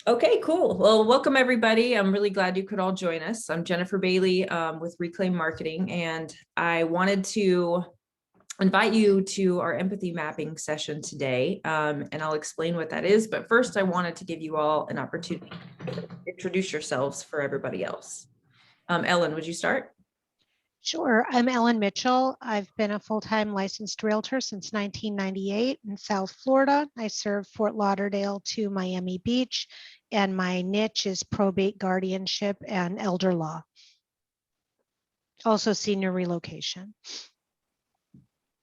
Okay, cool. Well, welcome everybody. I'm really glad you could all join us. I'm Jennifer Bailey with Reclaim Marketing, and I wanted to invite you to our empathy mapping session today, and I'll explain what that is. But first, I wanted to give you all an opportunity to introduce yourselves for everybody else. Ellen, would you start? Sure. I'm Ellen Mitchell. I've been a full-time licensed realtor since 1998 in South Florida. I serve Fort Lauderdale to Miami Beach, and my niche is probate guardianship and elder law. Also senior relocation.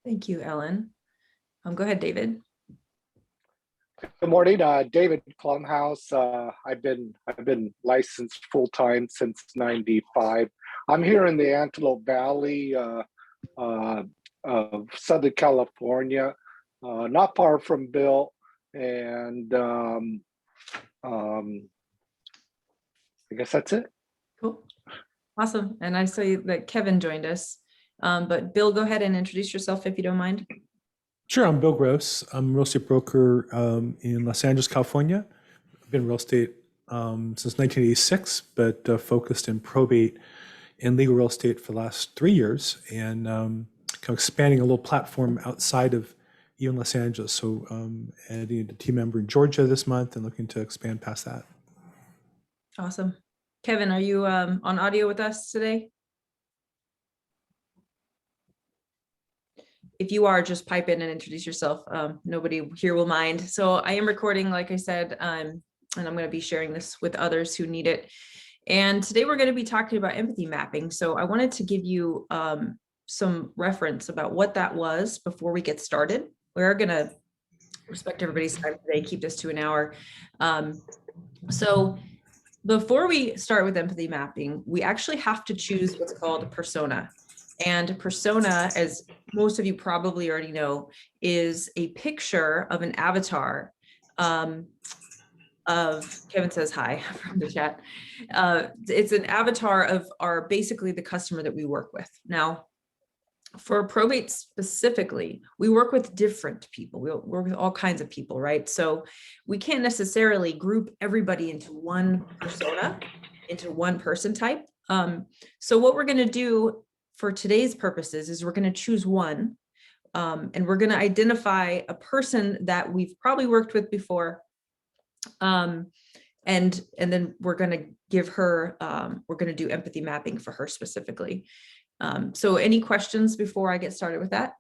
Thank you, Ellen. Go ahead, David. Good morning, David Klumhouse. I've been licensed full time since '95. I'm here in the Antelope Valley of Southern California, not far from Bill, and I guess that's it. Cool, awesome. And I saw that Kevin joined us, but Bill, go ahead and introduce yourself if you don't mind. Sure, I'm Bill Gross. I'm a real estate broker in Los Angeles, California. I've been in real estate since 1986, but focused in probate and legal real estate for the last 3 years, and kind of expanding a little platform outside of even Los Angeles. So adding a team member in Georgia this month and looking to expand past that. Awesome. Kevin, are you on audio with us today? If you are, just pipe in and introduce yourself. Nobody here will mind. So I am recording, like I said, and I'm going to be sharing this with others who need it. And today we're going to be talking about empathy mapping. So I wanted to give you some reference about what that was before we get started. We're going to respect everybody's time today, keep this to an hour. So before we start with empathy mapping, we actually have to choose what's called a persona. And a persona, as most of you probably already know, is a picture of an avatar of, Kevin says hi from the chat. It's an avatar of basically the customer that we work with. Now, for probate specifically, we work with different people. We work with all kinds of people, right? So we can't necessarily group everybody into one persona, into one person type. So what we're going to do for today's purposes is we're going to choose one, and we're going to identify a person that we've probably worked with before, and then we're going to give her, we're going to do empathy mapping for her specifically. So any questions before I get started with that?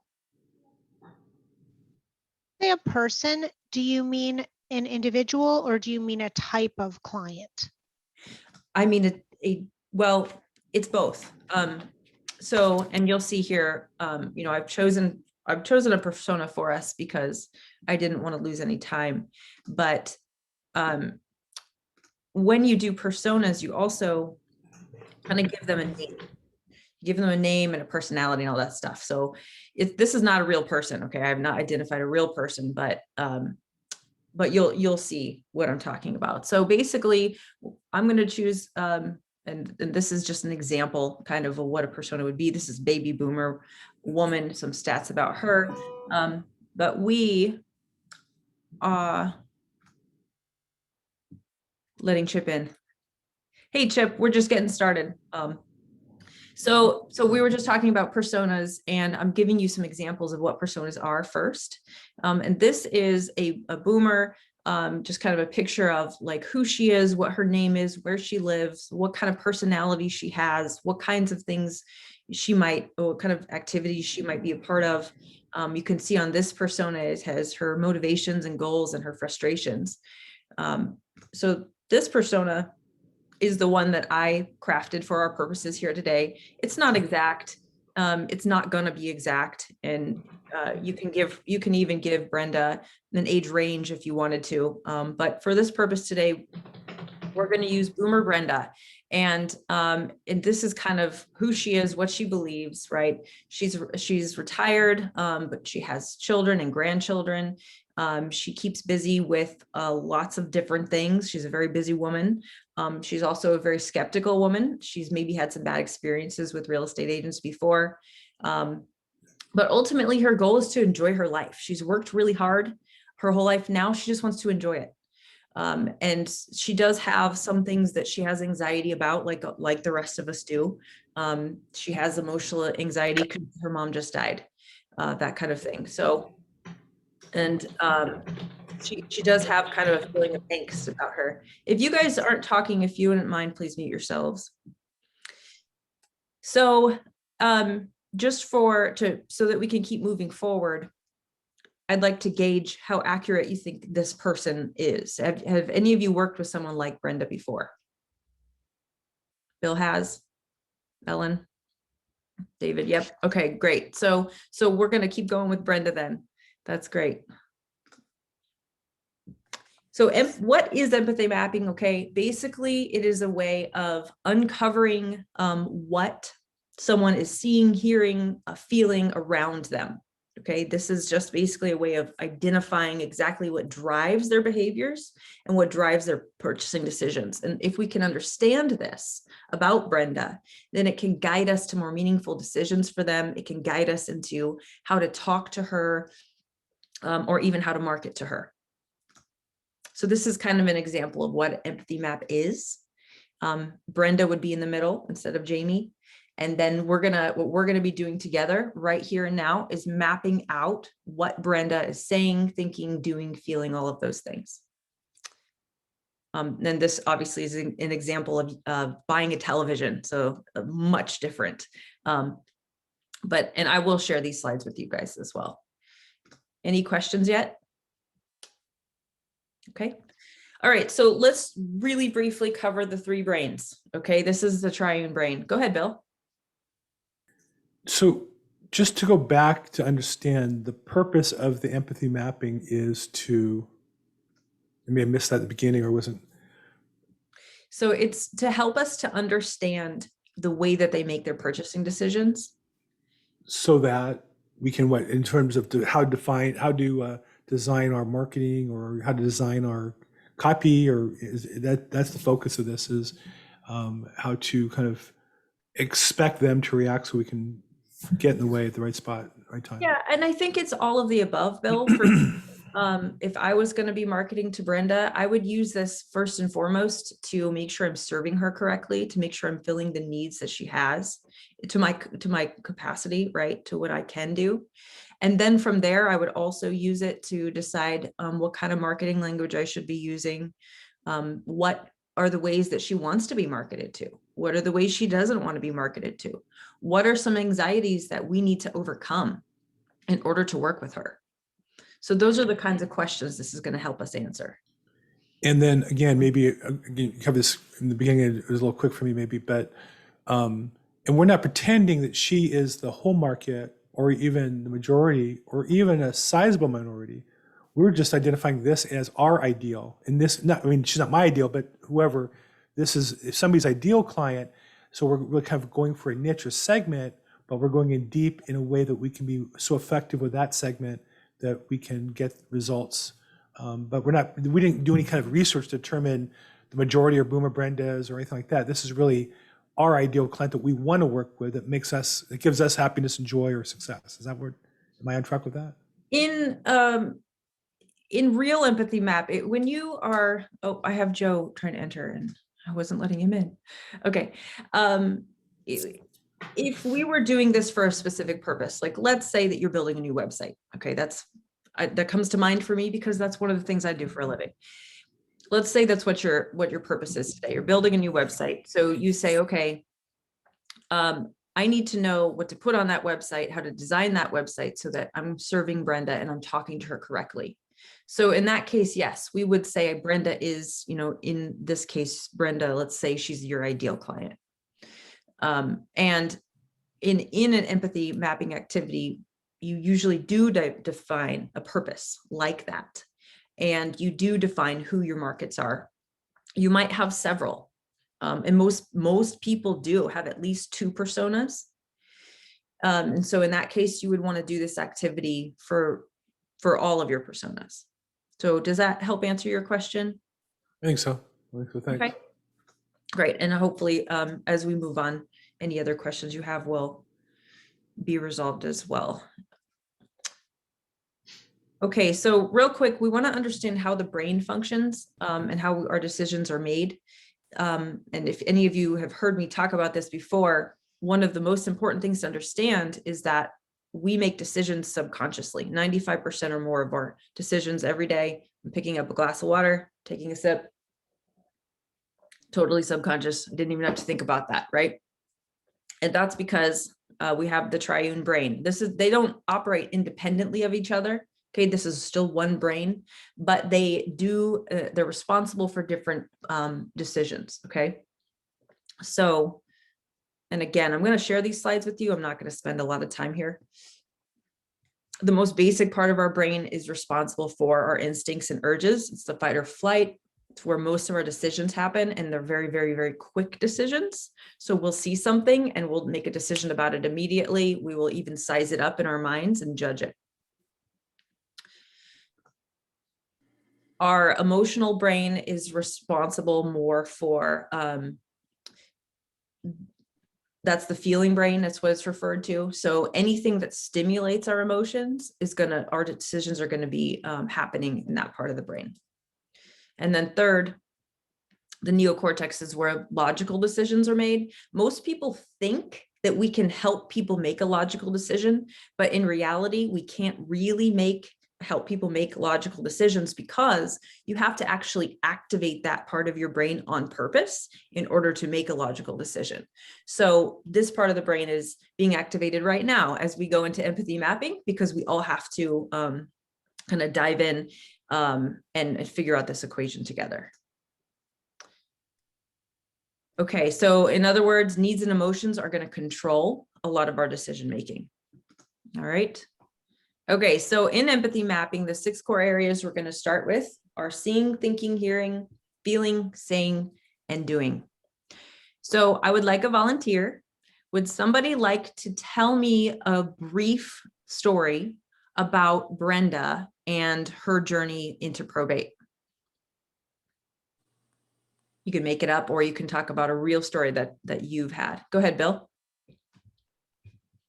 Say a person, do you mean an individual or do you mean a type of client? I mean, well, it's both. So, and you'll see here, you know, I've chosen a persona for us because I didn't want to lose any time. But when you do personas, you also kind of give them a name. Give them a name and a personality and all that stuff. So this is not a real person. Okay, I have not identified a real person, but you'll see what I'm talking about. So basically, I'm going to choose. And this is just an example kind of what a persona would be. This is baby boomer woman, some stats about her. But we are letting Chip in. Hey, Chip, we're just getting started. So we were just talking about personas, and I'm giving you some examples of what personas are first. And this is a boomer, just kind of a picture of like who she is, what her name is, where she lives, what kind of personality she has, what kinds of things she might, or what kind of activities she might be a part of. You can see on this persona, it has her motivations and goals and her frustrations. So this persona is the one that I crafted for our purposes here today. It's not exact. It's not going to be exact. And you can even give Brenda an age range if you wanted to. But for this purpose today, we're going to use Boomer Brenda. And this is kind of who she is, what she believes, right? She's retired, but she has children and grandchildren. She keeps busy with lots of different things. She's a very busy woman. She's also a very skeptical woman. She's maybe had some bad experiences with real estate agents before. But ultimately, her goal is to enjoy her life. She's worked really hard her whole life. Now she just wants to enjoy it. And she does have some things that she has anxiety about, like the rest of us do. She has emotional anxiety because her mom just died, that kind of thing. So, and she does have kind of a feeling of angst about her. If you guys aren't talking, if you wouldn't mind, please mute yourselves. So just so that we can keep moving forward, I'd like to gauge how accurate you think this person is. Have any of you worked with someone like Brenda before? Bill has? Ellen? David? Yep. Okay, great. So we're going to keep going with Brenda then. That's great. So what is empathy mapping? Okay, basically it is a way of uncovering what someone is seeing, hearing, feeling around them. Okay, this is just basically a way of identifying exactly what drives their behaviors and what drives their purchasing decisions. And if we can understand this about Brenda, then it can guide us to more meaningful decisions for them. It can guide us into how to talk to her or even how to market to her. So this is kind of an example of what empathy map is. Brenda would be in the middle instead of Jamie. And then what we're gonna be doing together right here and now is mapping out what Brenda is saying, thinking, doing, feeling, all of those things. And this obviously is an example of buying a television, so much different. And I will share these slides with you guys as well. Any questions yet? Okay. All right, so let's really briefly cover the three brains. Okay, this is the triune brain. Go ahead, Bill. So just to go back to understand, the purpose of the empathy mapping is to, I may have missed that at the beginning or wasn't. So it's to help us to understand the way that they make their purchasing decisions. So that we can, what, in terms of how to design our marketing or how to design our copy, or that's the focus of this, is how to kind of expect them to react so we can get in the way at the right spot, at the right time. Yeah, and I think it's all of the above, Bill. If I was going to be marketing to Brenda, I would use this first and foremost to make sure I'm serving her correctly, to make sure I'm filling the needs that she has to my capacity, right, to what I can do. And then from there, I would also use it to decide what kind of marketing language I should be using. What are the ways that she wants to be marketed to? What are the ways she doesn't want to be marketed to? What are some anxieties that we need to overcome in order to work with her? So those are the kinds of questions this is going to help us answer. And then again, maybe again, cover this in the beginning, it was a little quick for me maybe, but, and we're not pretending that she is the whole market or even the majority or even a sizable minority. We're just identifying this as our ideal. And this, not, I mean, she's not my ideal, but whoever, this is somebody's ideal client. So we're kind of going for a niche or segment, but we're going in deep in a way that we can be so effective with that segment that we can get results. But we didn't do any kind of research to determine the majority or boomer Brendas or anything like that. This is really our ideal client that we want to work with, that gives us happiness and joy or success. Is that what, am I on track with that? In real empathy map, when you are, oh, I have Joe trying to enter and I wasn't letting him in. Okay. If we were doing this for a specific purpose, like let's say that you're building a new website. Okay. That comes to mind for me because that's one of the things I do for a living. Let's say that's what your purpose is today. You're building a new website. So you say, okay, I need to know what to put on that website, how to design that website so that I'm serving Brenda and I'm talking to her correctly. So in that case, yes, we would say Brenda is, in this case, Brenda, let's say she's your ideal client. And in an empathy mapping activity, you usually do define a purpose like that. And you do define who your markets are. You might have several. And most people do have at least two personas. And so in that case, you would want to do this activity for all of your personas. So does that help answer your question? I think so. Thanks. Okay. Great. And hopefully, as we move on, any other questions you have will be resolved as well. Okay, so real quick, we want to understand how the brain functions and how our decisions are made. And if any of you have heard me talk about this before, one of the most important things to understand is that we make decisions subconsciously. 95% or more of our decisions every day, I'm picking up a glass of water, taking a sip, totally subconscious. I didn't even have to think about that, right? And that's because we have the triune brain. They don't operate independently of each other. Okay, this is still one brain, but they're responsible for different decisions. Okay, so, and again, I'm going to share these slides with you. I'm not going to spend a lot of time here. The most basic part of our brain is responsible for our instincts and urges. It's the fight or flight. It's where most of our decisions happen, and they're very, very, very quick decisions. So we'll see something and we'll make a decision about it immediately. We will even size it up in our minds and judge it. Our emotional brain is responsible more for, that's the feeling brain, that's what it's referred to. So anything that stimulates our emotions our decisions are gonna be happening in that part of the brain. And then third, the neocortex is where logical decisions are made. Most people think that we can help people make a logical decision, but in reality, we can't really help people make logical decisions because you have to actually activate that part of your brain on purpose in order to make a logical decision. So this part of the brain is being activated right now as we go into empathy mapping, because we all have to kind of dive in and figure out this equation together. Okay, so in other words, needs and emotions are going to control a lot of our decision making. All right. Okay, so in empathy mapping, the 6 core areas we're going to start with are seeing, thinking, hearing, feeling, saying, and doing. So I would like a volunteer. Would somebody like to tell me a brief story about Brenda and her journey into probate? You can make it up, or you can talk about a real story that you've had. Go ahead, Bill.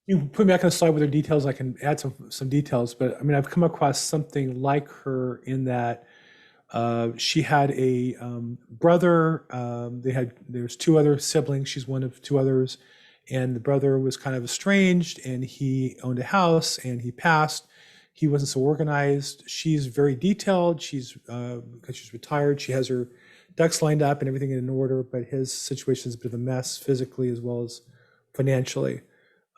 You put me back on the slide with the details. I can add some details, but I mean, I've come across something like her in that she had a brother. There's 2 other siblings. She's one of 2 others, and the brother was kind of estranged, and he owned a house, and he passed. He wasn't so organized. She's very detailed. She's because she's retired. She has her ducks lined up and everything in order, but his situation is a bit of a mess physically as well as financially.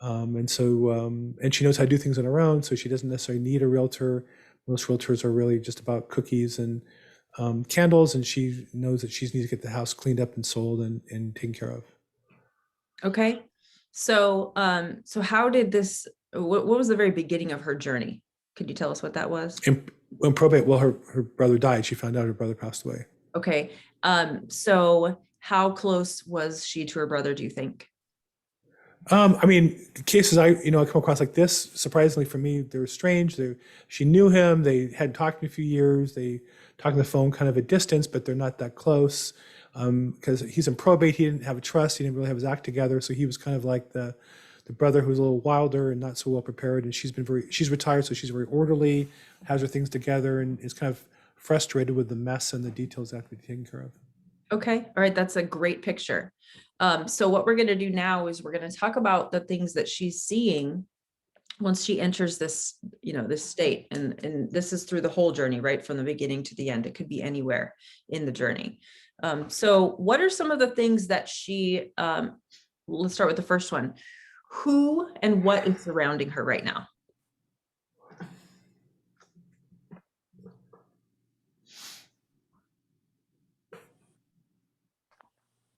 And she knows how to do things on her own, so she doesn't necessarily need a realtor. Most realtors are really just about cookies and candles, and she knows that she needs to get the house cleaned up and sold and taken care of. Okay, so how did this? What was the very beginning of her journey? Could you tell us what that was? In probate, well, her brother died. She found out her brother passed away. Okay, so how close was she to her brother, do you think? I mean, cases I come across like this, surprisingly for me, they're strange. She knew him. They hadn't talked in a few years. They talk on the phone kind of at distance, but they're not that close. Because he's in probate, he didn't have a trust. He didn't really have his act together. So he was kind of like the brother who's a little wilder and not so well prepared. And she's retired, so she's very orderly, has her things together, and is kind of frustrated with the mess and the details that have to be taken care of. Okay, all right, that's a great picture. So what we're going to do now is we're going to talk about the things that she's seeing once she enters this, this state. And this is through the whole journey, right? From the beginning to the end. It could be anywhere in the journey. So what are some of the things that let's start with the first one. Who and what is surrounding her right now?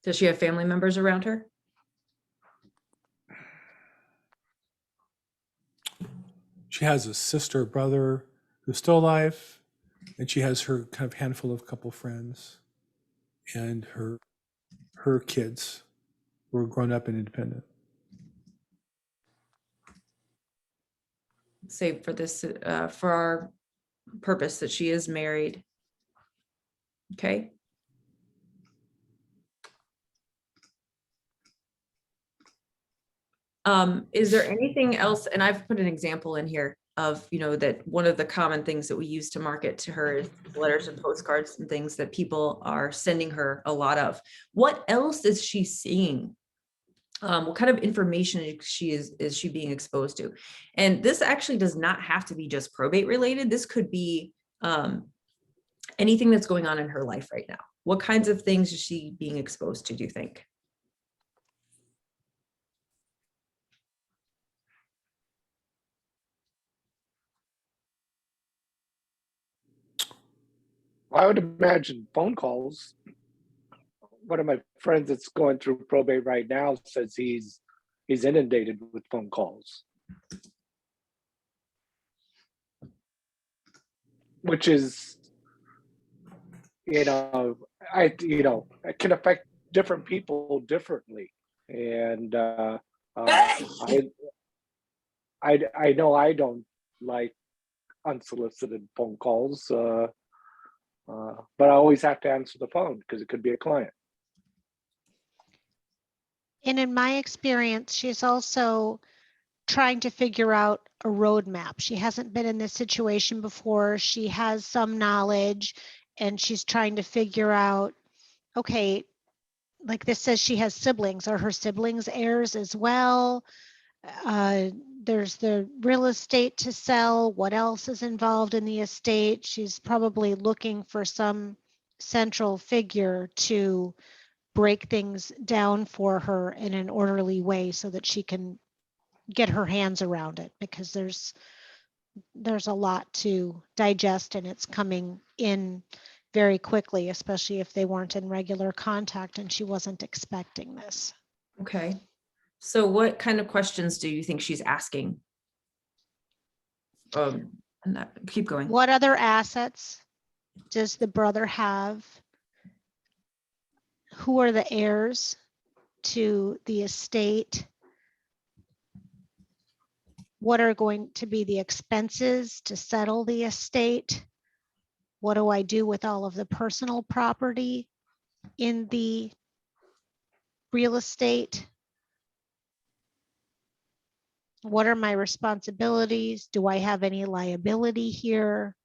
Does she have family members around her? She has a sister, brother who's still alive, and she has her kind of handful of couple friends, and her kids who are grown up and independent. Say for this, for our purpose, that she is married. Okay. Is there anything else? And I've put an example in here. that one of the common things that we use to market to her is letters and postcards and things that people are sending her a lot of. What else is she seeing? What kind of information is she being exposed to? And this actually does not have to be just probate related. This could be anything that's going on in her life right now. What kinds of things is she being exposed to, do you think? I would imagine phone calls. One of my friends that's going through probate right now says he's inundated with phone calls, which is, it can affect different people differently. And I know I don't like unsolicited phone calls, but I always have to answer the phone because it could be a client. And in my experience, she's also trying to figure out a roadmap. She hasn't been in this situation before. She has some knowledge and she's trying to figure out, okay, like this says she has siblings. Are her siblings heirs as well? There's the real estate to sell. What else is involved in the estate? She's probably looking for some central figure to break things down for her in an orderly way so that she can get her hands around it, because there's a lot to digest and it's coming in very quickly, especially if they weren't in regular contact and she wasn't expecting this. Okay. So what kind of questions do you think she's asking? Keep going. What other assets does the brother have? Who are the heirs to the estate? What are going to be the expenses to settle the estate? What do I do with all of the personal property in the real estate? What are my responsibilities? Do I have any liability here?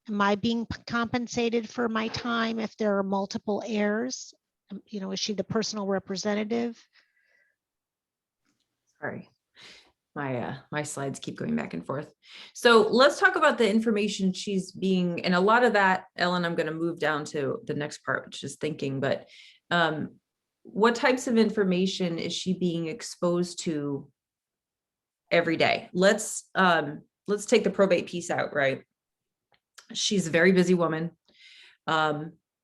Am I being compensated for my time if there are multiple heirs? Is she the personal representative? Sorry, my slides keep going back and forth. So let's talk about the information she's being, and a lot of that, Ellen, I'm going to move down to the next part, which is thinking, but what types of information is she being exposed to every day? Let's take the probate piece out, right? She's a very busy woman.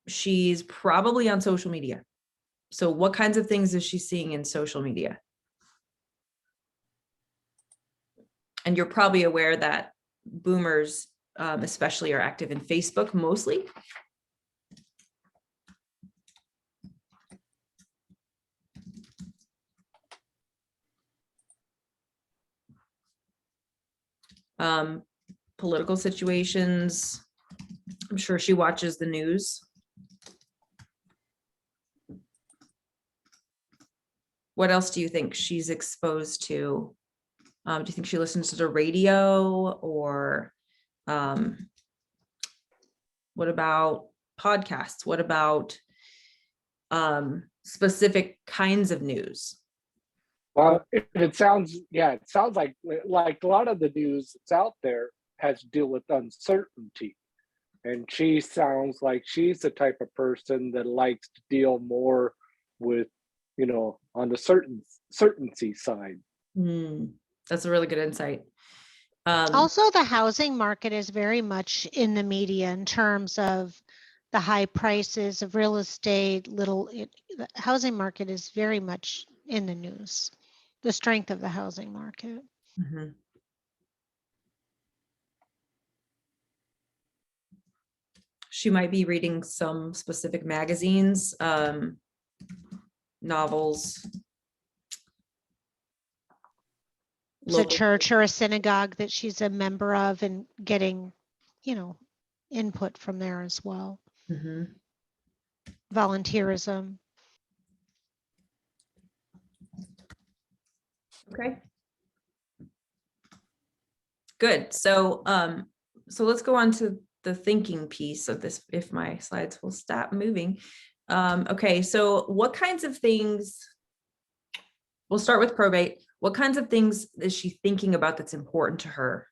She's probably on social media. So what kinds of things is she seeing in social media? And you're probably aware that boomers especially are active in Facebook mostly. Political situations. I'm sure she watches the news. What else do you think she's exposed to? Do you think she listens to the radio, or what about podcasts? What about specific kinds of news? Well, it sounds like a lot of the news that's out there has to deal with uncertainty. And she sounds like she's the type of person that likes to deal more with, on the certainty side. That's a really good insight. Also, the housing market is very much in the media in terms of the high prices of real estate. The housing market is very much in the news. The strength of the housing market. Mm-hmm. She might be reading some specific magazines, novels. It's a church or a synagogue that she's a member of and getting, input from there as well. Mm-hmm. Volunteerism. Okay. Good. So, so let's go on to the thinking piece of this, if my slides will stop moving. Okay, so what kinds of things, we'll start with probate. What kinds of things is she thinking about that's important to her?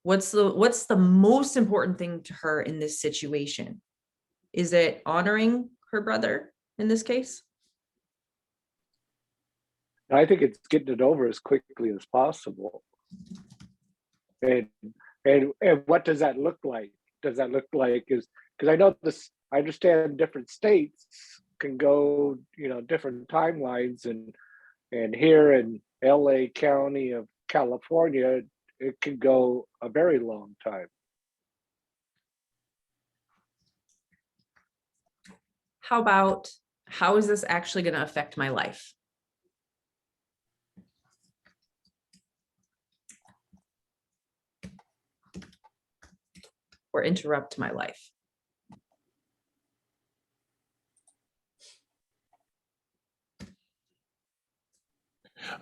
What's the most important thing to her in this situation? Is it honoring her brother in this case? I think it's getting it over as quickly as possible. And what does that look like? Does that look like is because I know this, I understand different states can go, different timelines, and here in LA County of California, it can go a very long time. How about, how is this actually going to affect my life? Or interrupt my life?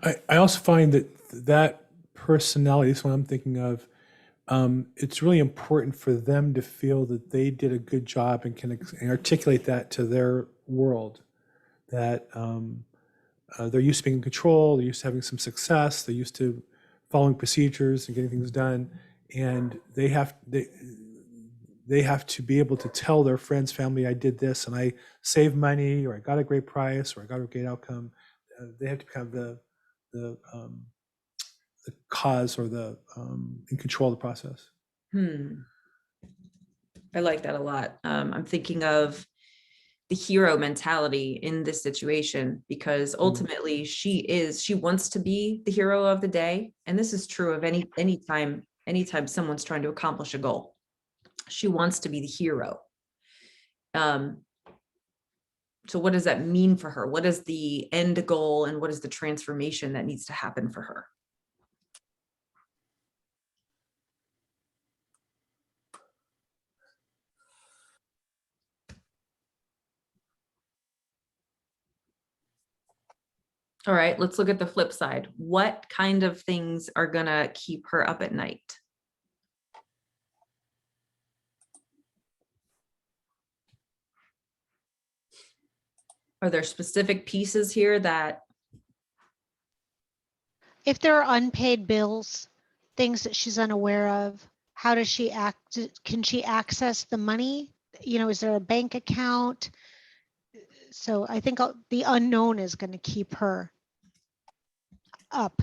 I also find that personality is what I'm thinking of. It's really important for them to feel that they did a good job and can articulate that to their world, that they're used to being in control, they're used to having some success, they're used to following procedures and getting things done, and they have to be able to tell their friends, family, I did this and I saved money, or I got a great price, or I got a great outcome. They have to have the cause or the in control of the process. I like that a lot. I'm thinking of the hero mentality in this situation, because ultimately she wants to be the hero of the day. And this is true of anytime someone's trying to accomplish a goal. She wants to be the hero. So what does that mean for her? What is the end goal, and what is the transformation that needs to happen for her? All right, let's look at the flip side. What kind of things are gonna keep her up at night? Are there specific pieces here that, If there are unpaid bills, things that she's unaware of, how does she act? Can she access the money? Is there a bank account? So I think the unknown is going to keep her up.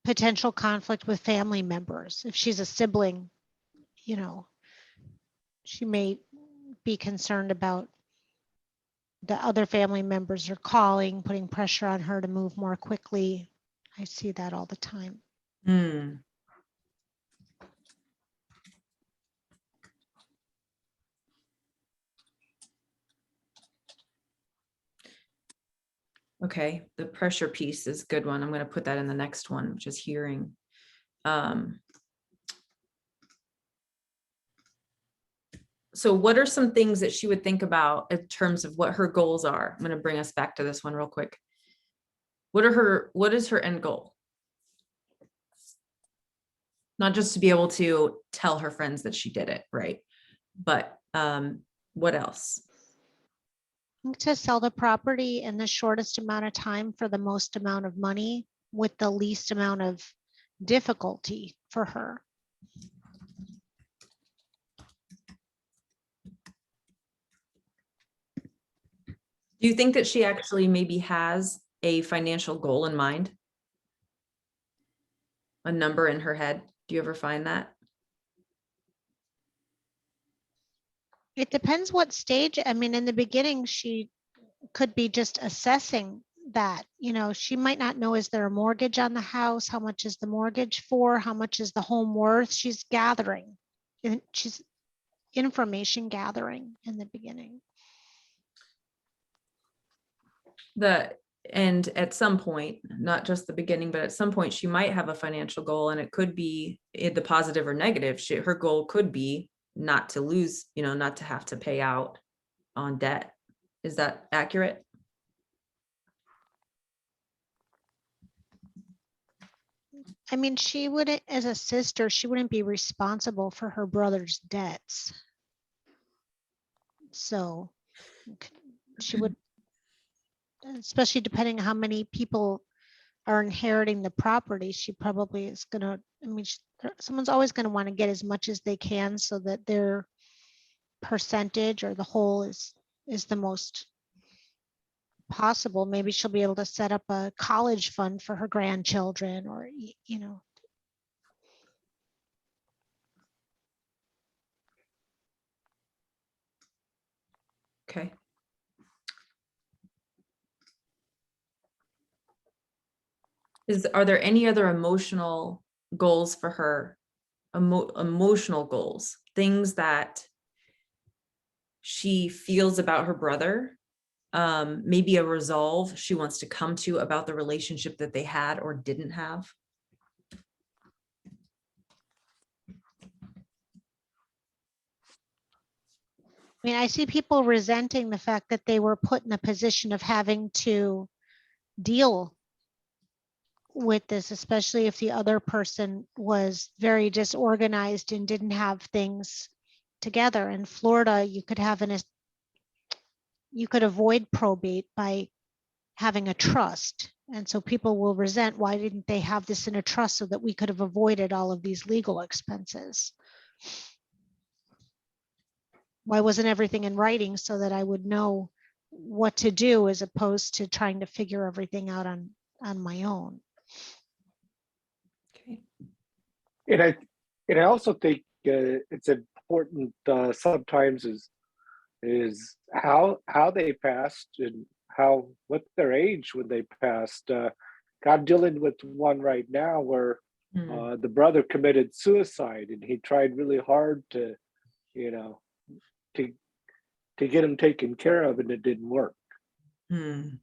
Potential conflict with family members. If she's a sibling, she may be concerned about the other family members are calling, putting pressure on her to move more quickly. I see that all the time. Okay, the pressure piece is a good one. I'm going to put that in the next one, which is hearing. So what are some things that she would think about in terms of what her goals are? I'm going to bring us back to this one real quick. What is her end goal? Not just to be able to tell her friends that she did it, right? But what else? To sell the property in the shortest amount of time for the most amount of money with the least amount of difficulty for her. Do you think that she actually maybe has a financial goal in mind? A number in her head? Do you ever find that? It depends what stage. I mean, in the beginning, she could be just assessing that. She might not know, is there a mortgage on the house? How much is the mortgage for? How much is the home worth? She's gathering. And she's information gathering in the beginning. And at some point, not just the beginning, but at some point she might have a financial goal, and it could be the positive or negative. Her goal could be not to lose, not to have to pay out on debt. Is that accurate? I mean, she wouldn't, as a sister, she wouldn't be responsible for her brother's debts. So she would, especially depending on how many people are inheriting the property, she probably is gonna, I mean, someone's always gonna want to get as much as they can so that their percentage or the whole is the most possible. Maybe she'll be able to set up a college fund for her grandchildren, or Okay. Are there any other emotional goals for her? Emotional goals, things that she feels about her brother, maybe a resolve she wants to come to about the relationship that they had or didn't have? I mean, I see people resenting the fact that they were put in a position of having to deal with this, especially if the other person was very disorganized and didn't have things together. In Florida, you could avoid probate by having a trust. And so people will resent, why didn't they have this in a trust so that we could have avoided all of these legal expenses? Why wasn't everything in writing so that I would know what to do, as opposed to trying to figure everything out on my own? Okay. And I also think it's important sometimes is how they passed and what their age when they passed. I'm dealing with one right now where the brother committed suicide, and he tried really hard to, to get him taken care of, and it didn't work. The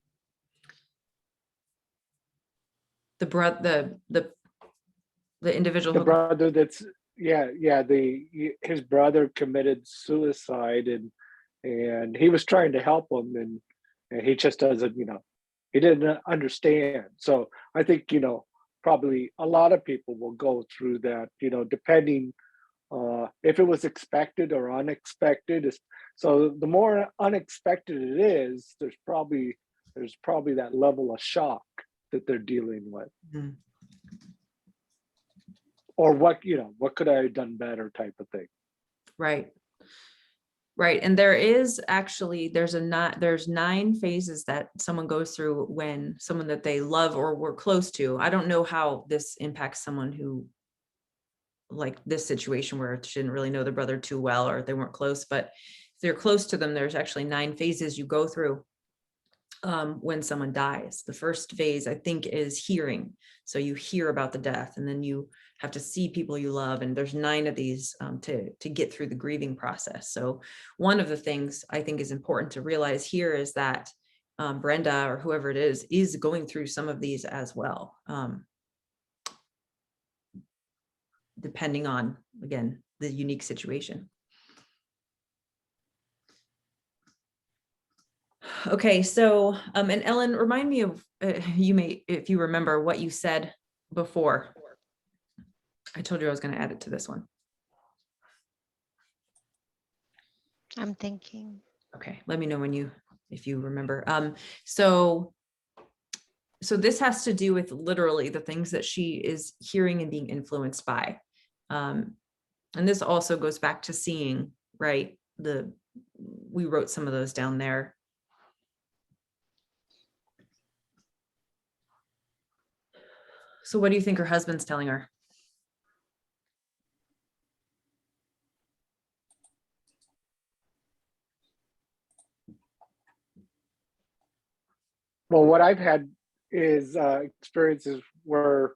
individual. The brother his brother committed suicide, and he was trying to help him, and he just doesn't, he didn't understand. So I think, probably a lot of people will go through that, depending if it was expected or unexpected. So the more unexpected it is, there's probably that level of shock that they're dealing with. Or what could I have done better type of thing. Right. And there's 9 phases that someone goes through when someone that they love or were close to. I don't know how this impacts someone who, like this situation where she didn't really know the brother too well, or they weren't close, but if they're close to them, there's actually 9 phases you go through when someone dies. The first phase, I think, is hearing. So you hear about the death, and then you have to see people you love. And there's 9 of these to get through the grieving process. So one of the things I think is important to realize here is that Brenda, or whoever it is going through some of these as well. Depending on, again, the unique situation. Okay, so, and Ellen, remind me of, if you remember what you said before. I told you I was going to add it to this one. I'm thinking. Okay, let me know if you remember. So this has to do with literally the things that she is hearing and being influenced by. And this also goes back to seeing, right? We wrote some of those down there. So what do you think her husband's telling her? Well, what I've had is experiences where,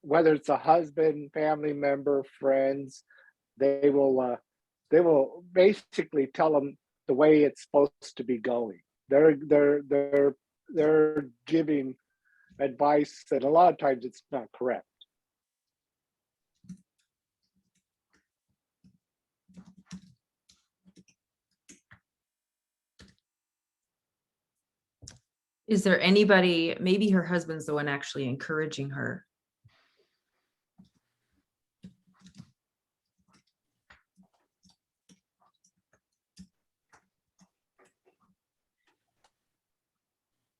whether it's a husband, family member, friends, they will basically tell them the way it's supposed to be going. They're giving advice that a lot of times it's not correct. Is there anybody, maybe her husband's the one actually encouraging her?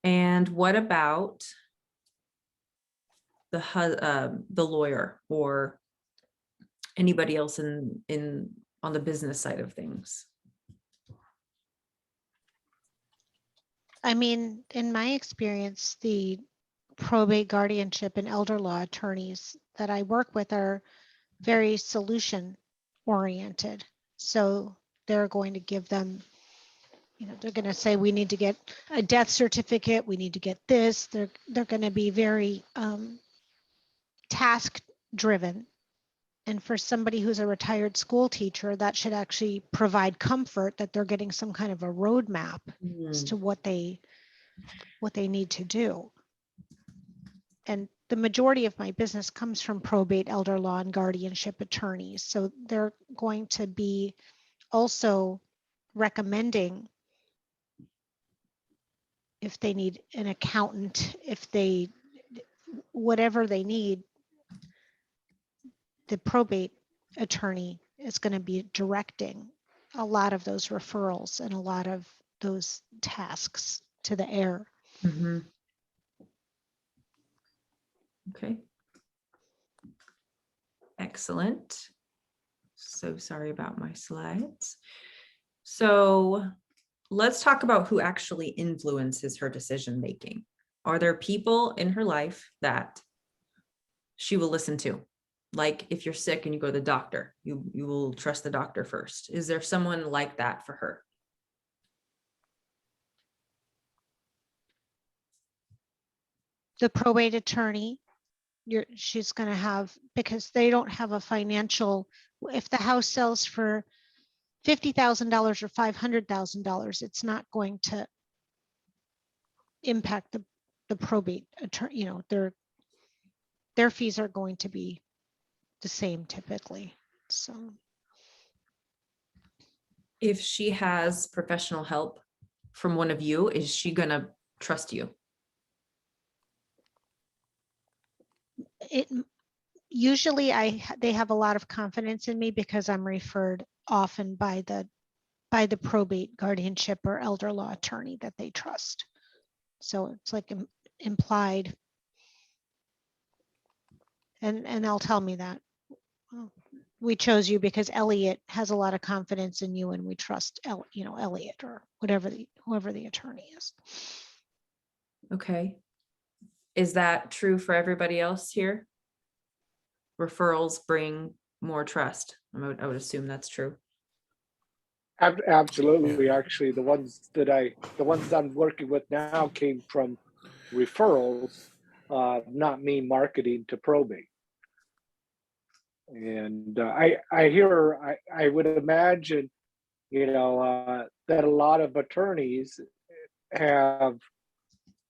And what about the lawyer or anybody else in on the business side of things? I mean, in my experience, the probate, guardianship, and elder law attorneys that I work with are very solution oriented. So they're going to give them, they're going to say, we need to get a death certificate. We need to get this. They're going to be very task driven. And for somebody who's a retired school teacher, that should actually provide comfort that they're getting some kind of a roadmap as to what they need to do. And the majority of my business comes from probate, elder law, and guardianship attorneys. So they're going to be also recommending if they need an accountant, whatever they need, the probate attorney is going to be directing a lot of those referrals and a lot of those tasks to the heir. Mm-hmm. Okay. Excellent. So sorry about my slides. So let's talk about who actually influences her decision making. Are there people in her life that she will listen to? Like if you're sick and you go to the doctor, you will trust the doctor first. Is there someone like that for her? The probate attorney, she's going to have, because they don't have a financial, if the house sells for $50,000 or $500,000, it's not going to impact the probate attorney. Their fees are going to be the same typically. So If she has professional help from one of you, is she going to trust you? Usually they have a lot of confidence in me because I'm referred often by the probate, guardianship, or elder law attorney that they trust. So it's like implied, and they'll tell me that, oh, we chose you because Elliot has a lot of confidence in you, and we trust Elliot, or whoever the attorney is. Okay. Is that true for everybody else here? Referrals bring more trust. I would assume that's true. Absolutely. Actually, the ones I'm working with now came from referrals, not me marketing to probate. And I would imagine, that a lot of attorneys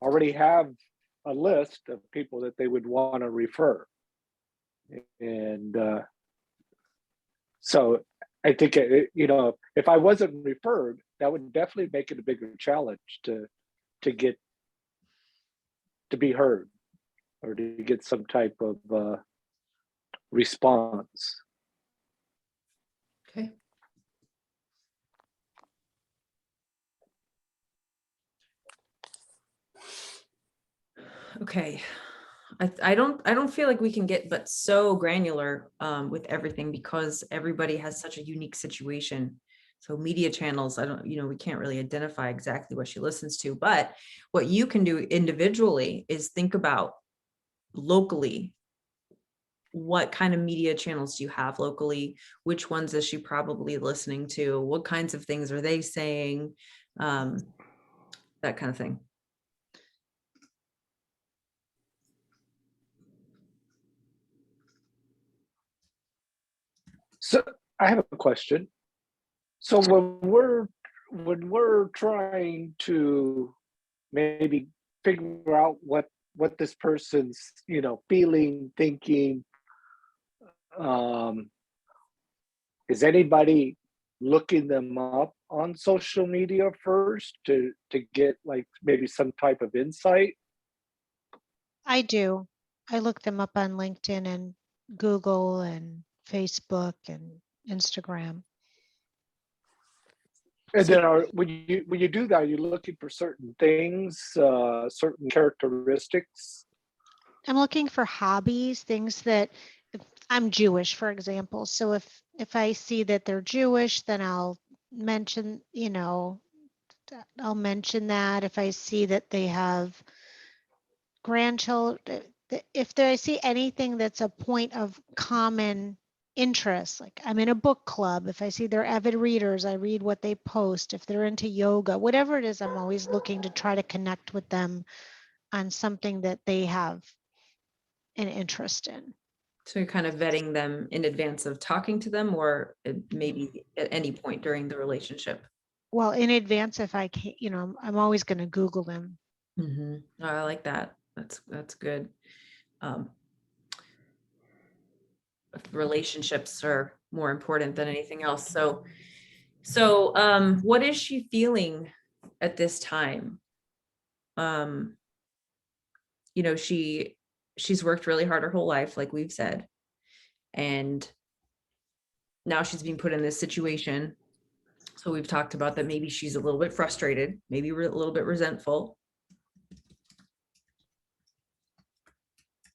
already have a list of people that they would want to refer. And so I think, if I wasn't referred, that would definitely make it a bigger challenge to be heard, or to get some type of response. Okay. Okay. I don't feel like we can get but so granular with everything, because everybody has such a unique situation. So media channels, we can't really identify exactly what she listens to, but what you can do individually is think about locally. What kind of media channels do you have locally? Which ones is she probably listening to? What kinds of things are they saying? That kind of thing. So I have a question. So when we're trying to maybe figure out what this person's feeling, thinking, is anybody looking them up on social media first to get like maybe some type of insight? I do. I look them up on LinkedIn and Google and Facebook and Instagram. And So- then when you do that, are you looking for certain things, certain characteristics? I'm looking for hobbies, things that I'm Jewish, for example. So if I see that they're Jewish, then I'll mention, I'll mention that. If I see that they have grandchildren, if I see anything that's a point of common interest, like I'm in a book club, if I see they're avid readers, I read what they post. If they're into yoga, whatever it is, I'm always looking to try to connect with them on something that they have an interest in. So you're kind of vetting them in advance of talking to them, or maybe at any point during the relationship. Well, in advance, if I can, I'm always going to Google them. Oh, I like that. That's good. Relationships are more important than anything else. So what is she feeling at this time? She's worked really hard her whole life, like we've said, and now she's being put in this situation. So we've talked about that maybe she's a little bit frustrated, maybe a little bit resentful.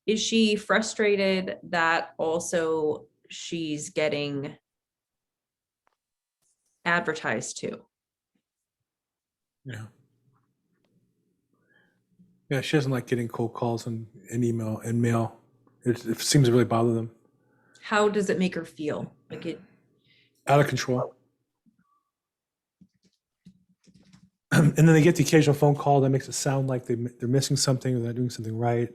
Is she frustrated that also she's getting advertised to? Yeah. Yeah, she doesn't like getting cold calls and email and mail. It seems to really bother them. How does it make her feel? Like it Out of control. And then they get the occasional phone call that makes it sound like they're missing something or they're doing something right.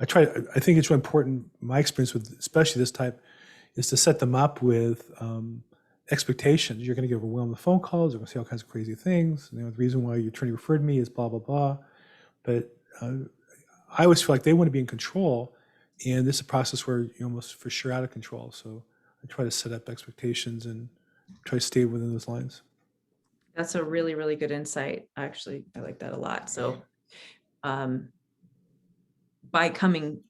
I think it's really important, my experience with especially this type, is to set them up with expectations. You're going to get overwhelmed with phone calls. You're going to say all kinds of crazy things. The reason why your attorney referred me is blah, blah, blah. But I always feel like they want to be in control. And this is a process where you're almost for sure out of control. So I try to set up expectations and try to stay within those lines. That's a really, really good insight. Actually, I like that a lot. So by coming,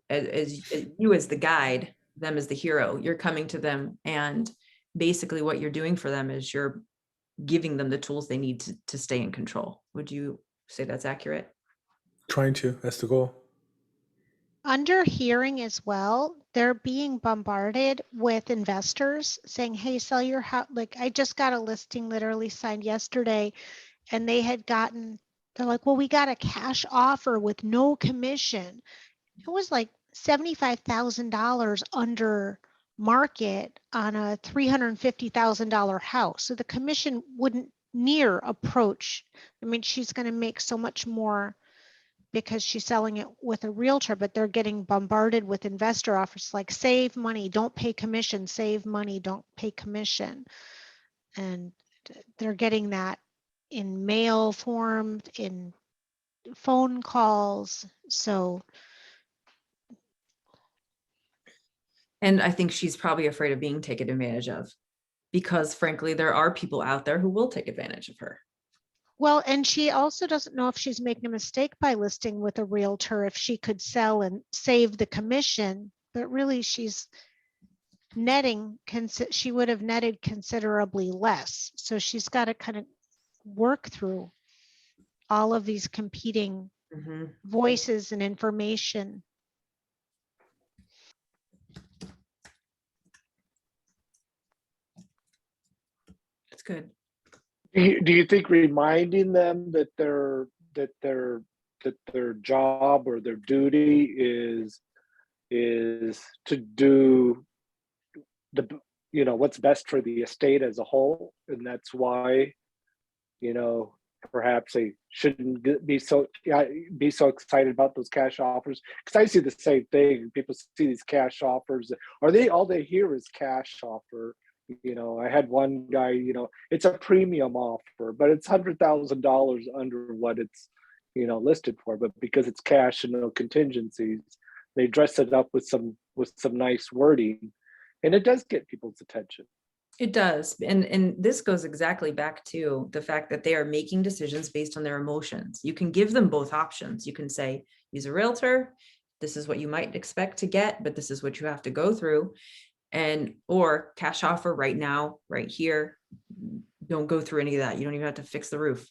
as you as the guide, them as the hero, you're coming to them, and basically what you're doing for them is you're giving them the tools they need to stay in control. Would you say that's accurate? Trying to, that's the goal. Under hearing as well, they're being bombarded with investors saying, hey, sell your house. Like I just got a listing literally signed yesterday, and they're like, well, we got a cash offer with no commission. It was like $75,000 under market on a $350,000 house. So the commission wouldn't near approach. I mean, she's going to make so much more because she's selling it with a realtor, but they're getting bombarded with investor offers like save money, don't pay commission, save money, don't pay commission. And they're getting that in mail form, in phone calls. So, And I think she's probably afraid of being taken advantage of, because frankly, there are people out there who will take advantage of her. well, and she also doesn't know if she's making a mistake by listing with a realtor, if she could sell and save the commission, but really she's netting, she would have netted considerably less. So she's got to kind of work through all of these competing voices and information. It's good. Do you think reminding them that their job or their duty is to do what's best for the estate as a whole, and that's why perhaps they shouldn't be so excited about those cash offers? Because I see the same thing. People see these cash offers, or all they hear is cash offer. I had one guy, it's a premium offer, but it's $100,000 under what it's, listed for. But because it's cash and no contingencies, they dress it up with some nice wording, and it does get people's attention. It does. And this goes exactly back to the fact that they are making decisions based on their emotions. You can give them both options. You can say, use a realtor. This is what you might expect to get, but this is what you have to go through. And, or cash offer right now, right here. Don't go through any of that. You don't even have to fix the roof.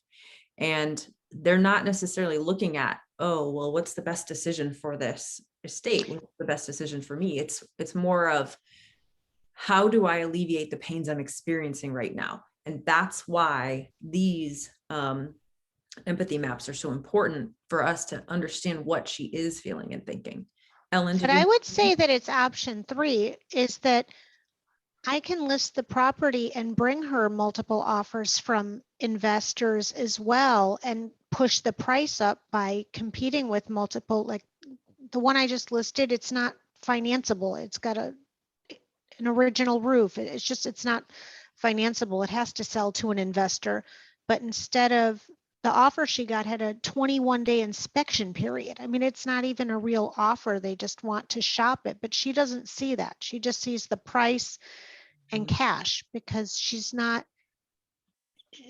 And they're not necessarily looking at, oh, well, what's the best decision for this estate? What's the best decision for me? It's more of, how do I alleviate the pains I'm experiencing right now? And that's why these empathy maps are so important for us to understand what she is feeling and thinking. Ellen, But I would say that it's option 3 is that I can list the property and bring her multiple offers from investors as well and push the price up by competing with multiple, like the one I just listed, it's not financeable. It's got an original roof. It's not financeable. It has to sell to an investor. But instead of the offer she got had a 21-day inspection period. I mean, it's not even a real offer. They just want to shop it, but she doesn't see that. She just sees the price and cash because she's not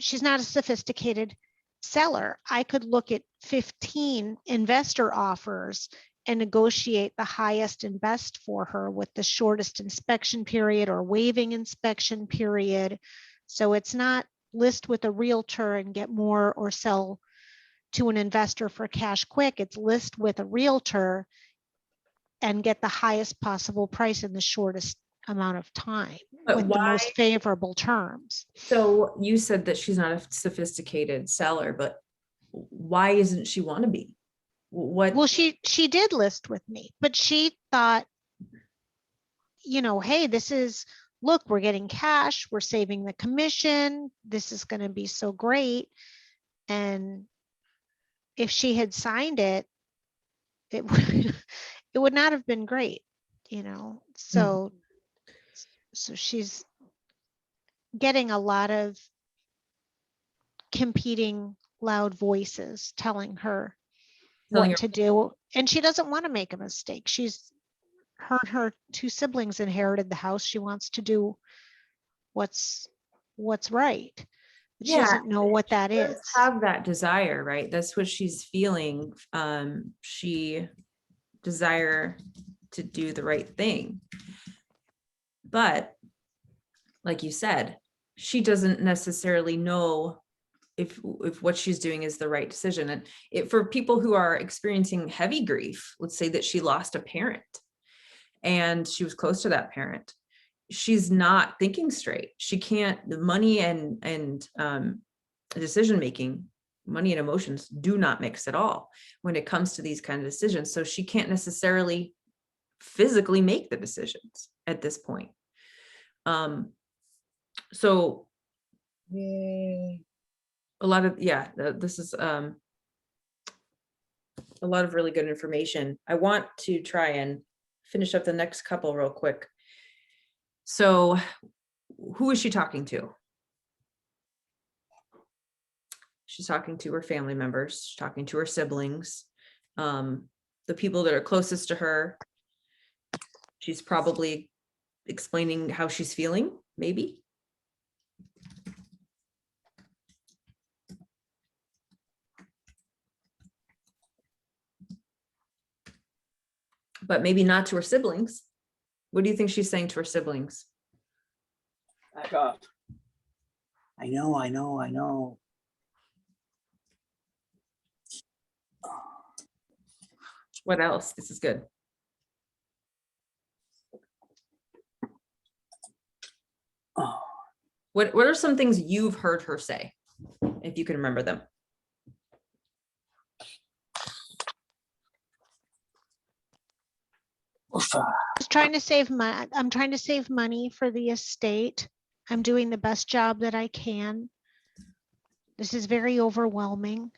a sophisticated seller. I could look at 15 investor offers and negotiate the highest and best for her with the shortest inspection period or waiving inspection period. So it's not list with a realtor and get more or sell to an investor for cash quick. It's list with a realtor and get the highest possible price in the shortest amount of time with the most favorable terms. So you said that she's not a sophisticated seller, but why isn't she want to be? What? Well, she did list with me, but she thought, you know, hey, look, we're getting cash, we're saving the commission, this is going to be so great. And if she had signed it, it would not have been great, you know. So she's getting a lot of competing loud voices telling her what to do, and she doesn't want to make a mistake. Her 2 siblings inherited the house. She wants to do what's right. She doesn't know what that is. Have that desire, right? That's what she's feeling. She desire to do the right thing. But like you said, she doesn't necessarily know if what she's doing is the right decision. And for people who are experiencing heavy grief, let's say that she lost a parent and she was close to that parent, she's not thinking straight. She can't, the money and decision making, money and emotions do not mix at all when it comes to these kind of decisions. So she can't necessarily physically make the decisions at this point. So a lot of, this is a lot of really good information. I want to try and finish up the next couple real quick. So who is she talking to? She's talking to her family members, she's talking to her siblings, the people that are closest to her. She's probably explaining how she's feeling, maybe. But maybe not to her siblings. What do you think she's saying to her siblings? Back off. I know. What else? This is good. Oh, What are some things you've heard her say, if you can remember them? I'm trying to save money for the estate. I'm doing the best job that I can. This is very overwhelming.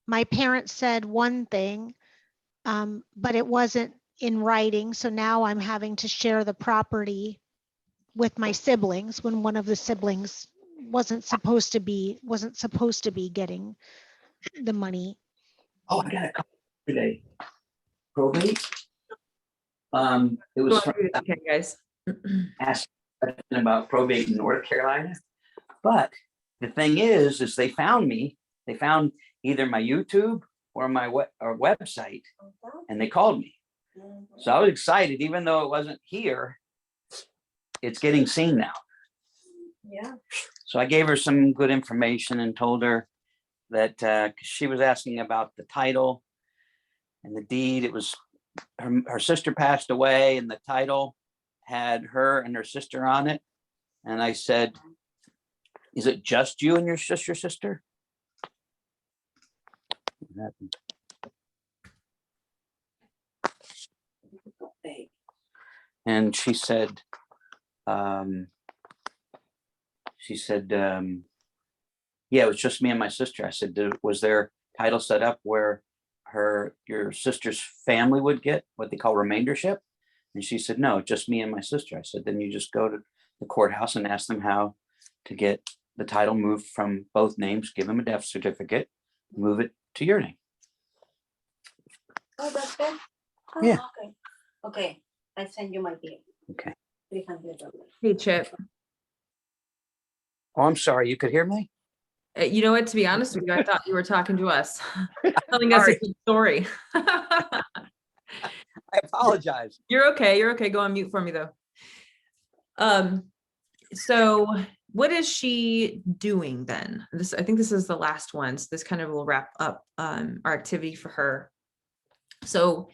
My parents said one thing, but it wasn't in writing. So now I'm having to share the property with my siblings when one of the siblings wasn't supposed to be getting the money. I got a call today. Probate? It Go was on from, mute if you can, guys. asked about probate in North Carolina. But the thing is they found me. They found either my YouTube or my website, and they called me. So I was excited, even though it wasn't here. It's getting seen now. Yeah. So I gave her some good information and told her that she was asking about the title and the deed. It was her sister passed away, and the title had her and her sister on it. And I said, "Is it just you and your sister?" What happened? And she said, yeah, it was just me and my sister. I said, was their title set up where your sister's family would get what they call remaindership? And she said, no, just me and my sister. I said, then you just go to the courthouse and ask them how to get the title moved from both names, give them a death certificate, move it to your name. Oh, that's it? Oh, Yeah. Okay. Okay, I send you my bill. Okay. $300. Hey, Chip. Oh, I'm sorry. You could hear me? You know what? To be honest with you, I thought you were talking to us, telling us a Sorry. good story. I apologize. You're okay. You're okay. Go on mute for me though. So what is she doing then? I think this is the last one. So this kind of will wrap up our activity for her. So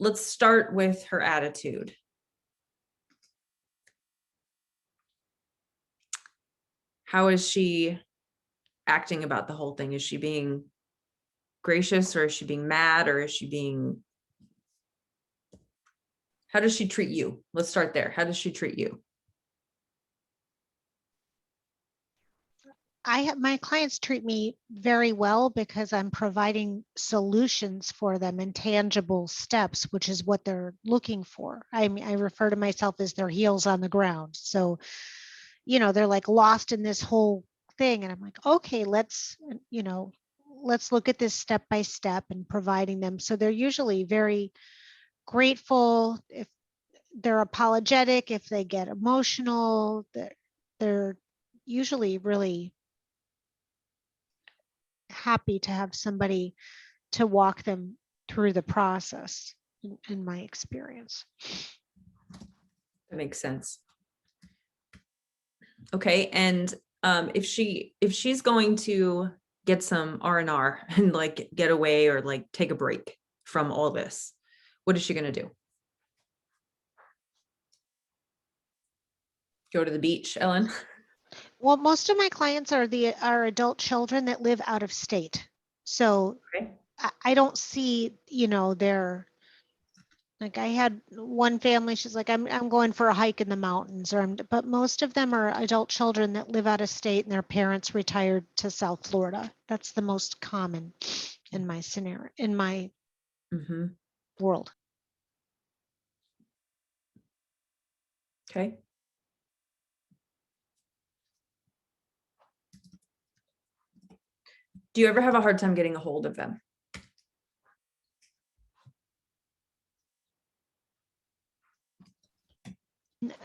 let's start with her attitude. How is she acting about the whole thing? Is she being gracious, or is she being mad, or is she being, how does she treat you? Let's start there. How does she treat you? My clients treat me very well because I'm providing solutions for them and tangible steps, which is what they're looking for. I mean, I refer to myself as their heels on the ground. So, they're like lost in this whole thing. And I'm like, okay, let's look at this step by step and providing them. So they're usually very grateful. If they're apologetic, if they get emotional, they're usually really happy to have somebody to walk them through the process, in my experience. That makes sense. Okay, and if she's going to get some R&R and like get away or like take a break from all this, what is she going to do? Go to the beach, Ellen? Well, most of my clients are adult children that live out of state. So Okay. I don't see, their, like I had one family, she's like, I'm going for a hike in the mountains, but most of them are adult children that live out of state and their parents retired to South Florida. That's the most common in my scenario, in my world. Okay. Do you ever have a hard time getting a hold of them?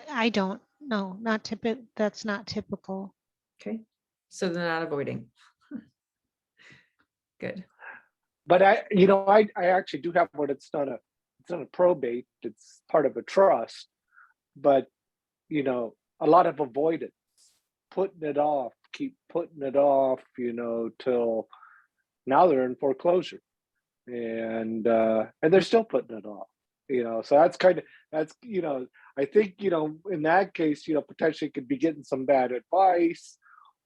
I don't know, not typical. That's not typical. Okay, so they're not avoiding. Good. But I actually do have one. It's not a probate. It's part of a trust, but a lot of avoidance, putting it off, keep putting it off, till now they're in foreclosure, and they're still putting it off. So I think in that case, potentially could be getting some bad advice,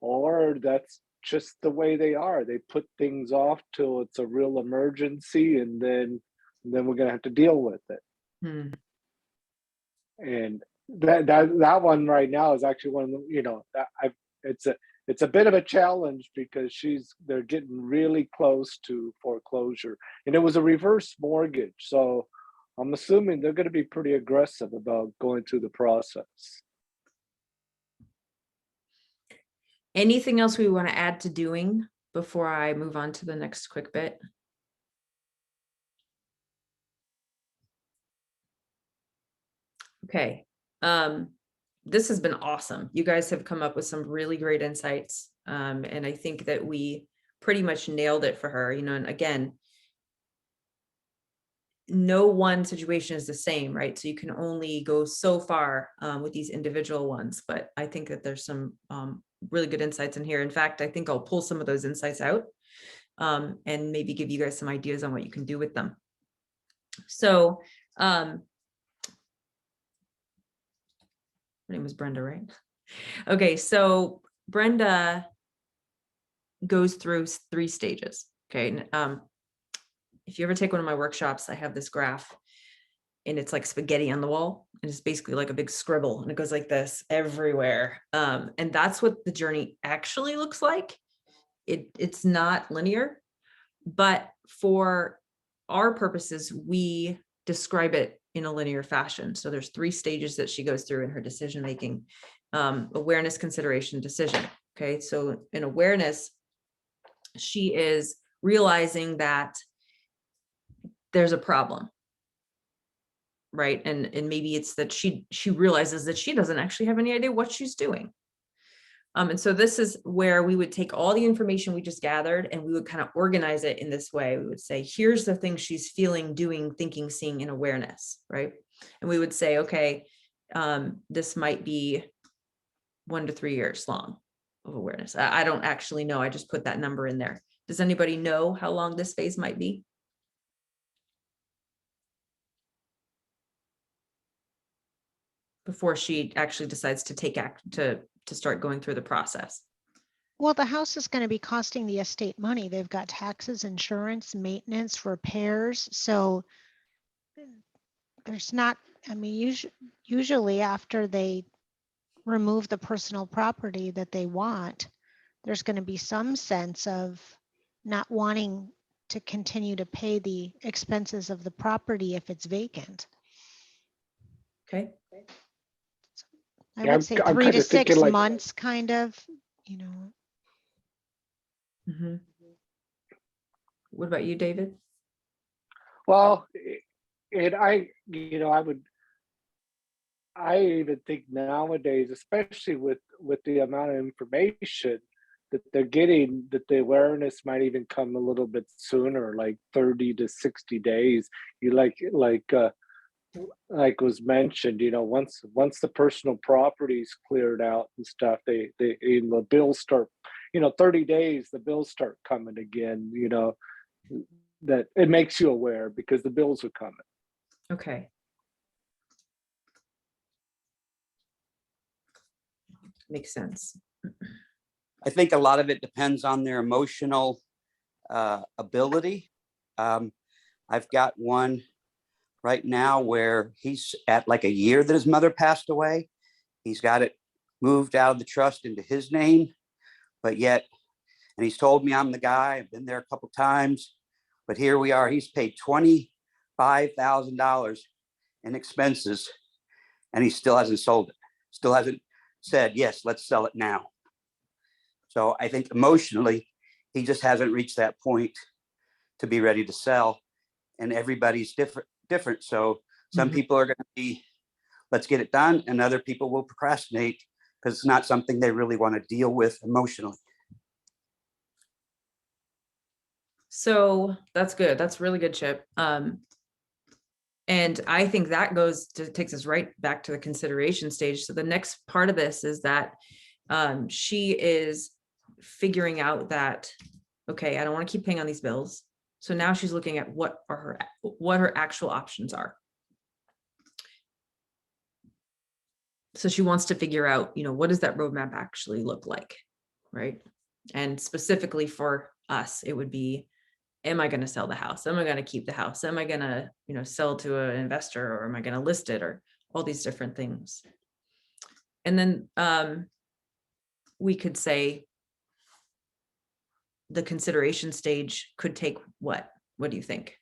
or that's just the way they are. They put things off till it's a real emergency, and then we're gonna have to deal with it. And that one right now is actually one of the, it's a bit of a challenge because they're getting really close to foreclosure, and it was a reverse mortgage, so I'm assuming they're going to be pretty aggressive about going through the process. Anything else we want to add to doing before I move on to the next quick bit? Okay. This has been awesome. You guys have come up with some really great insights. And I think that we pretty much nailed it for her, and again, no one situation is the same, right? So you can only go so far with these individual ones, but I think that there's some really good insights in here. In fact, I think I'll pull some of those insights out and maybe give you guys some ideas on what you can do with them. So her name was Brenda, right? Okay, so Brenda goes through 3 stages. Okay. If you ever take one of my workshops, I have this graph and it's like spaghetti on the wall. And it's basically like a big scribble and it goes like this everywhere. And that's what the journey actually looks like. It's not linear, but for our purposes, we describe it in a linear fashion. So there's 3 stages that she goes through in her decision-making: awareness, consideration, decision. Okay. So in awareness, she is realizing that there's a problem, right? And maybe it's that she realizes that she doesn't actually have any idea what she's doing. And so this is where we would take all the information we just gathered and we would kind of organize it in this way. We would say, here's the things she's feeling, doing, thinking, seeing in awareness, right? And we would say, okay, this might be 1 to 3 years long of awareness. I don't actually know. I just put that number in there. Does anybody know how long this phase might be? Before she actually decides to take act to start going through the process. Well, the house is going to be costing the estate money. They've got taxes, insurance, maintenance, repairs. So there's not, I mean, usually after they remove the personal property that they want, there's going to be some sense of not wanting to continue to pay the expenses of the property if it's vacant. Okay. I Yeah, would say I'm 3 kind to of thinking 6 like- months, kind of, Mhm. What about you, David? Well, and I even think nowadays, especially with the amount of information that they're getting, that the awareness might even come a little bit sooner, like 30 to 60 days. You like was mentioned, once the personal property is cleared out and stuff, the bills start, 30 days, the bills start coming again, that it makes you aware because the bills are coming. Okay. Makes sense. I think a lot of it depends on their emotional ability. I've got one right now where he's at like a year that his mother passed away. He's got it moved out of the trust into his name, but yet, and he's told me I'm the guy, I've been there a couple times, but here we are, he's paid $25,000 in expenses and he still hasn't sold it, still hasn't said, yes, let's sell it now. So I think emotionally, he just hasn't reached that point to be ready to sell, and everybody's different. So some people are going to be, let's get it done, and other people will procrastinate because it's not something they really want to deal with emotionally. So that's good. That's really good, Chip. And I think that takes us right back to the consideration stage. So the next part of this is that she is figuring out that, okay, I don't want to keep paying on these bills. So now she's looking at what her actual options are. So she wants to figure out, what does that roadmap actually look like, right? And specifically for us, it would be, am I going to sell the house? Am I going to keep the house? Am I going to, sell to an investor, or am I going to list it, or all these different things? And then we could say the consideration stage could take what? What do you think?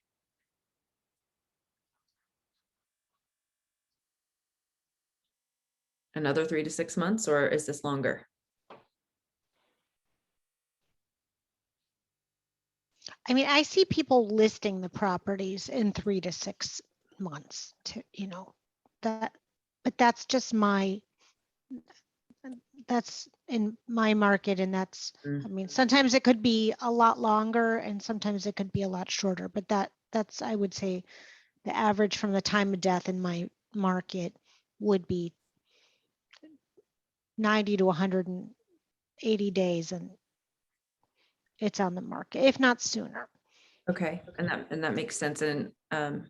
Another 3 to 6 months, or is this longer? I mean, I see people listing the properties in 3 to 6 months to, that, but that's just that's in my market, and that's, I mean, sometimes it could be a lot longer and sometimes it could be a lot shorter, but that's, I would say, the average from the time of death in my market would be 90 to 180 days, and it's on the market, if not sooner. Okay, and that makes sense. And I'm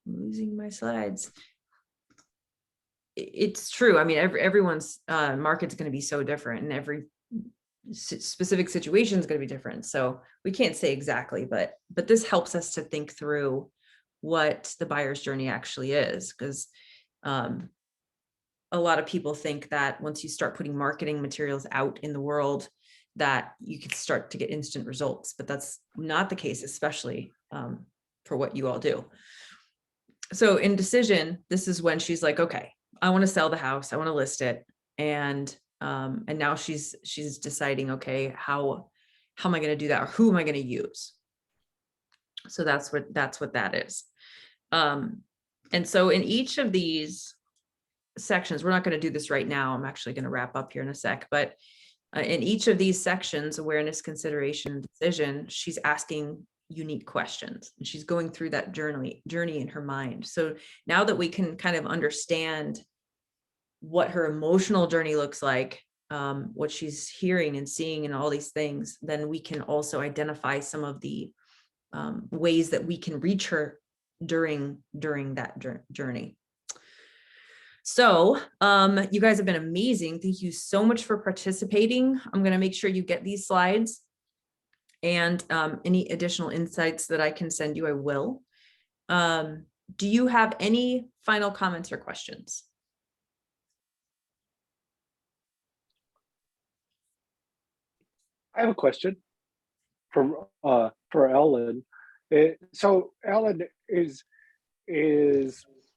losing my slides. It's true. I mean, everyone's market's going to be so different, and every specific situation is going to be different. So we can't say exactly, but this helps us to think through what the buyer's journey actually is, because a lot of people think that once you start putting marketing materials out in the world, that you can start to get instant results, but that's not the case, especially for what you all do. So in decision, this is when she's like, okay, I want to sell the house, I want to list it, and now she's deciding, okay, how am I going to do that, or who am I going to use? So that's what that is. And so in each of these sections, we're not going to do this right now, I'm actually going to wrap up here in a sec, but in each of these sections, awareness, consideration, decision, she's asking unique questions, and she's going through that journey in her mind. So now that we can kind of understand what her emotional journey looks like, what she's hearing and seeing and all these things, then we can also identify some of the ways that we can reach her during that journey. So you guys have been amazing. Thank you so much for participating. I'm going to make sure you get these slides, and any additional insights that I can send you, I will. Do you have any final comments or questions? I have a question for Ellen. So Ellen, is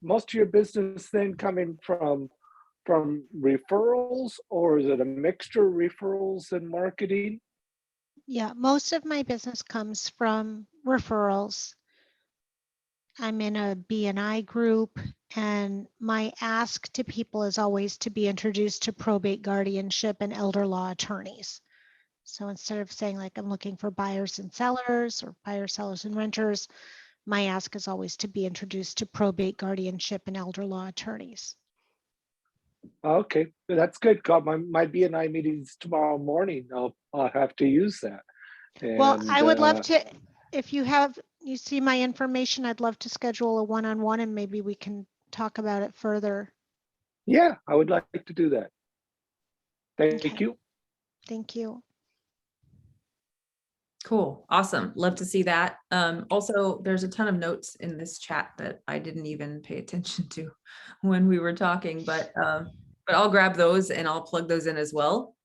most of your business then coming from referrals, or is it a mixture of referrals and marketing? Yeah, most of my business comes from referrals. I'm in a BNI group, and my ask to people is always to be introduced to probate, guardianship, and elder law attorneys. So instead of saying like I'm looking for buyers and sellers, or buyers, sellers, and renters, my ask is always to be introduced to probate, guardianship, and elder law attorneys. Okay, that's good. Got my BNI meetings tomorrow morning. I'll have to use that. Well, And, I would love to, if you see my information, I'd love to schedule a one-on-one, and maybe we can talk about it further. yeah, I would like to do that. Thank Okay. you. Thank you. Cool. Awesome. Love to see that. Also, there's a ton of notes in this chat that I didn't even pay attention to when we were talking, but I'll grab those and I'll plug those in as well.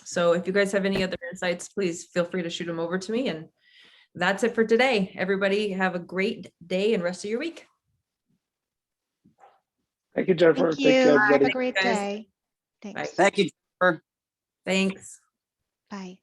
So if you guys have any other insights, please feel free to shoot them over to me. And that's it for today. Everybody have a great day and rest of your week. Thank you, Jennifer. Thank Thank you, you. Have everybody. a great Guys. day. Bye. Thanks. Thank you, Jennifer. Thanks. Bye.